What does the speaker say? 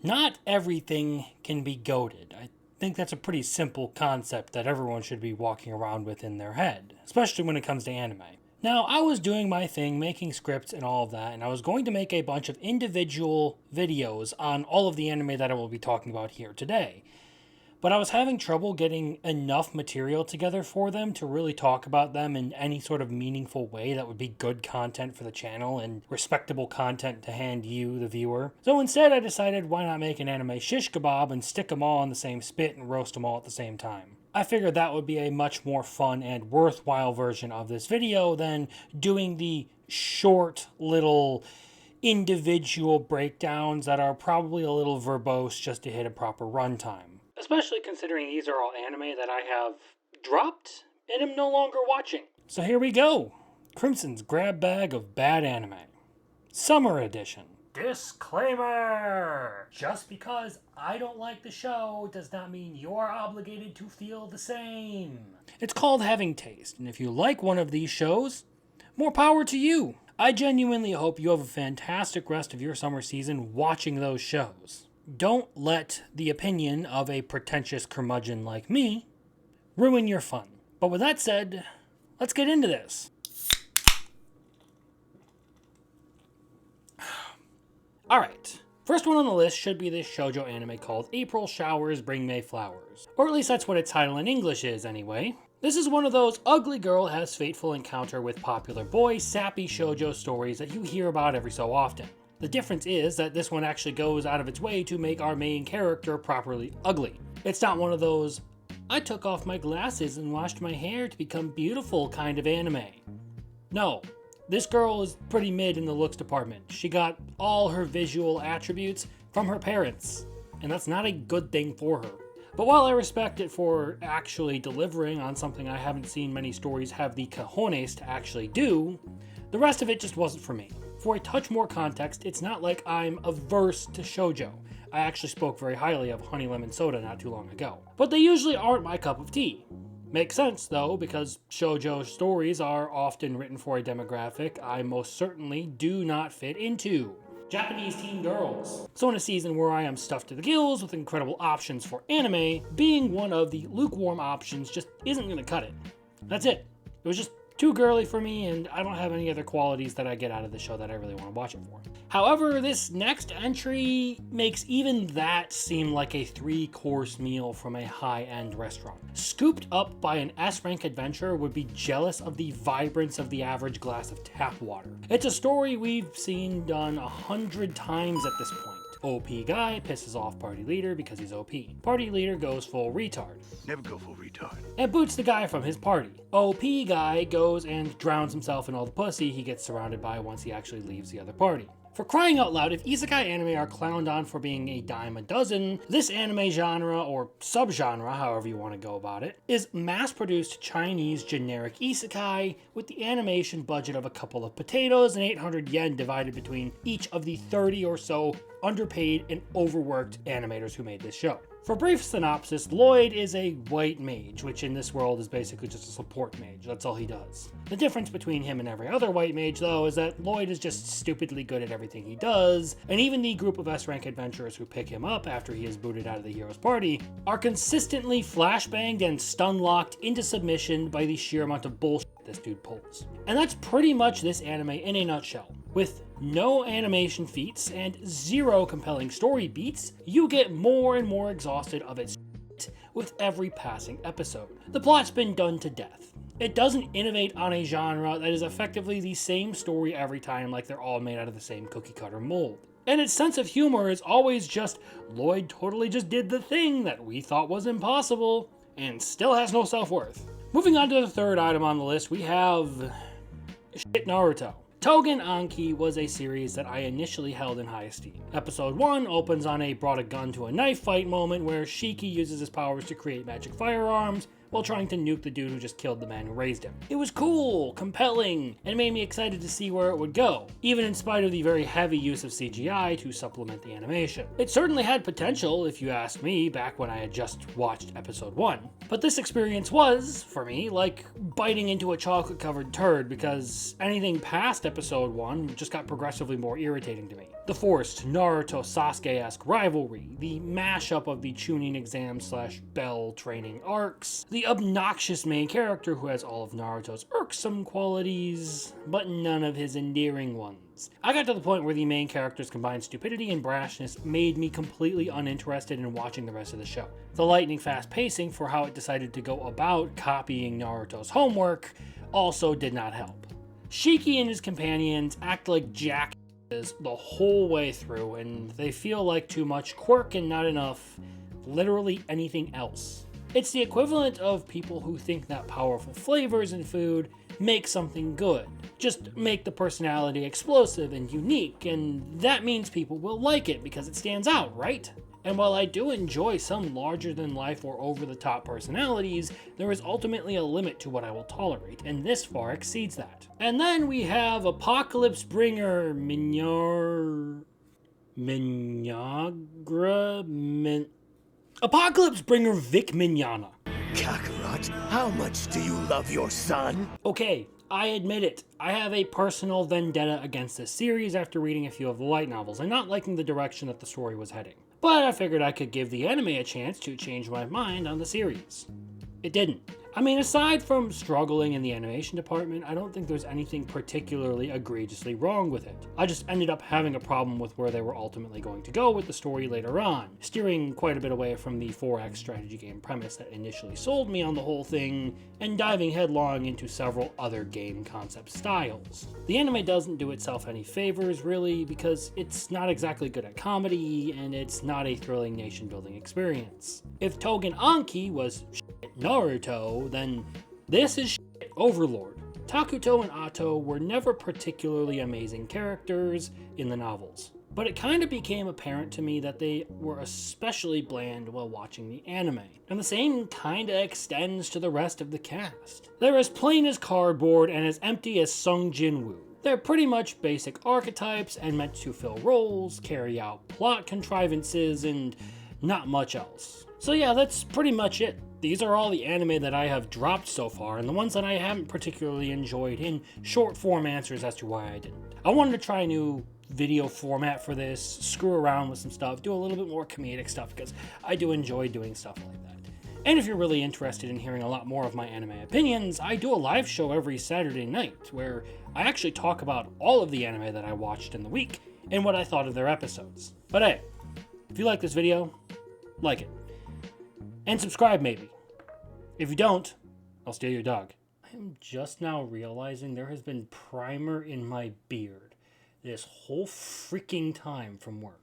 Not everything can be goated. I think that's a pretty simple concept that everyone should be walking around with in their head, especially when it comes to anime. Now, I was doing my thing, making scripts and all of that, and I was going to make a bunch of individual videos on all of the anime that I will be talking about here today. But I was having trouble getting enough material together for them to really talk about them in any sort of meaningful way that would be good content for the channel and respectable content to hand you, the viewer. So instead, I decided why not make an anime shish kebab and stick them all on the same spit and roast them all at the same time. I figured that would be a much more fun and worthwhile version of this video than doing the short little individual breakdowns that are probably a little verbose just to hit a proper runtime. Especially considering these are all anime that I have dropped and am no longer watching. So here we go. Crimson's grab bag of bad anime. Summer edition. Disclaimer! Just because I don't like the show does not mean you're obligated to feel the same. It's called having taste, and if you like one of these shows, more power to you. I genuinely hope you have a fantastic rest of your summer season watching those shows. Don't let the opinion of a pretentious curmudgeon like me ruin your fun. But with that said, let's get into this. Alright, first one on the list should be this shoujo anime called April Showers Bring May Flowers. Or at least that's what its title in English is anyway. This is one of those ugly girl has fateful encounter with popular boy sappy shoujo stories that you hear about every so often. The difference is that this one actually goes out of its way to make our main character properly ugly. It's not one of those, I took off my glasses and washed my hair to become beautiful kind of anime. No, this girl is pretty mid in the looks department. She got all her visual attributes from her parents, and that's not a good thing for her. But while I respect it for actually delivering on something I haven't seen many stories have the cojones to actually do, the rest of it just wasn't for me. For a touch more context, it's not like I'm averse to shoujo. I actually spoke very highly of Honey Lemon Soda not too long ago. But they usually aren't my cup of tea. Makes sense though, because shoujo stories are often written for a demographic I most certainly do not fit into. Japanese teen girls. So in a season where I am stuffed to the gills with incredible options for anime, being one of the lukewarm options just isn't gonna cut it. That's it. It was just too girly for me, and I don't have any other qualities that I get out of the show that I really want to watch it for. However, this next entry makes even that seem like a 3-course meal from a high-end restaurant. Scooped up by an S-rank adventurer would be jealous of the vibrance of the average glass of tap water. It's a story we've seen done 100 times at this point. OP guy pisses off party leader because he's OP. Party leader goes full retard. Never go full retard. And boots the guy from his party. OP guy goes and drowns himself in all the pussy he gets surrounded by once he actually leaves the other party. For crying out loud, if isekai anime are clowned on for being a dime a dozen, this anime genre, or subgenre, however you want to go about it, is mass-produced Chinese generic isekai with the animation budget of a couple of potatoes and 800 yen divided between each of the 30 or so underpaid and overworked animators who made this show. For brief synopsis, Lloyd is a white mage, which in this world is basically just a support mage. That's all he does. The difference between him and every other white mage, though, is that Lloyd is just stupidly good at everything he does, and even the group of S-rank adventurers who pick him up after he is booted out of the hero's party are consistently flashbanged and stun-locked into submission by the sheer amount of bullshit this dude pulls. And that's pretty much this anime in a nutshell. With no animation feats and zero compelling story beats, you get more and more exhausted of its shit with every passing episode. The plot's been done to death. It doesn't innovate on a genre that is effectively the same story every time, like they're all made out of the same cookie cutter mold. And its sense of humor is always just, Lloyd totally just did the thing that we thought was impossible, and still has no self-worth. Moving on to the third item on the list, we have shit Naruto. Tougen Anki was a series that I initially held in high esteem. Episode 1 opens on a brought a gun to a knife fight moment where Shiki uses his powers to create magic firearms, while trying to nuke the dude who just killed the man who raised him. It was cool, compelling, and made me excited to see where it would go, even in spite of the very heavy use of CGI to supplement the animation. It certainly had potential, if you ask me, back when I had just watched episode 1. But this experience was, for me, like biting into a chocolate-covered turd, because anything past episode 1 just got progressively more irritating to me. The forced Naruto-Sasuke-esque rivalry, the mashup of the Chunin exam / Bell training arcs, the obnoxious main character who has all of Naruto's irksome qualities, but none of his endearing ones. I got to the point where the main character's combined stupidity and brashness made me completely uninterested in watching the rest of the show. The lightning fast pacing for how it decided to go about copying Naruto's homework also did not help. Shiki and his companions act like jackasses the whole way through, and they feel like too much quirk and not enough literally anything else. It's the equivalent of people who think that powerful flavors in food make something good. Just make the personality explosive and unique, and that means people will like it because it stands out, right? And while I do enjoy some larger-than-life or over-the-top personalities, there is ultimately a limit to what I will tolerate, and this far exceeds that. And then we have Apocalypse Bringer Apocalypse Bringer Vic Mignogna. Kakarot, how much do you love your son? Okay, I admit it. I have a personal vendetta against this series after reading a few of the light novels and not liking the direction that the story was heading. But I figured I could give the anime a chance to change my mind on the series. It didn't. I mean, aside from struggling in the animation department, I don't think there's anything particularly egregiously wrong with it. I just ended up having a problem with where they were ultimately going to go with the story later on, steering quite a bit away from the 4X strategy game premise that initially sold me on the whole thing, and diving headlong into several other game concept styles. The anime doesn't do itself any favors, really, because it's not exactly good at comedy, and it's not a thrilling nation-building experience. If Tougen Anki was Naruto, then this is Overlord. Takuto and Atto were never particularly amazing characters in the novels, but it kind of became apparent to me that they were especially bland while watching the anime, and the same kind of extends to the rest of the cast. They're as plain as cardboard and as empty as Sung Jin-woo. They're pretty much basic archetypes and meant to fill roles, carry out plot contrivances, and not much else. So yeah, that's pretty much it. These are all the anime that I have dropped so far, and the ones that I haven't particularly enjoyed in short form answers as to why I didn't. I wanted to try a new video format for this, screw around with some stuff, do a little bit more comedic stuff, because I do enjoy doing stuff like that. And if you're really interested in hearing a lot more of my anime opinions, I do a live show every Saturday night, where I actually talk about all of the anime that I watched in the week, and what I thought of their episodes. But hey, if you like this video, like it. And subscribe, maybe. If you don't, I'll steal your dog. I am just now realizing there has been primer in my beard this whole freaking time from work.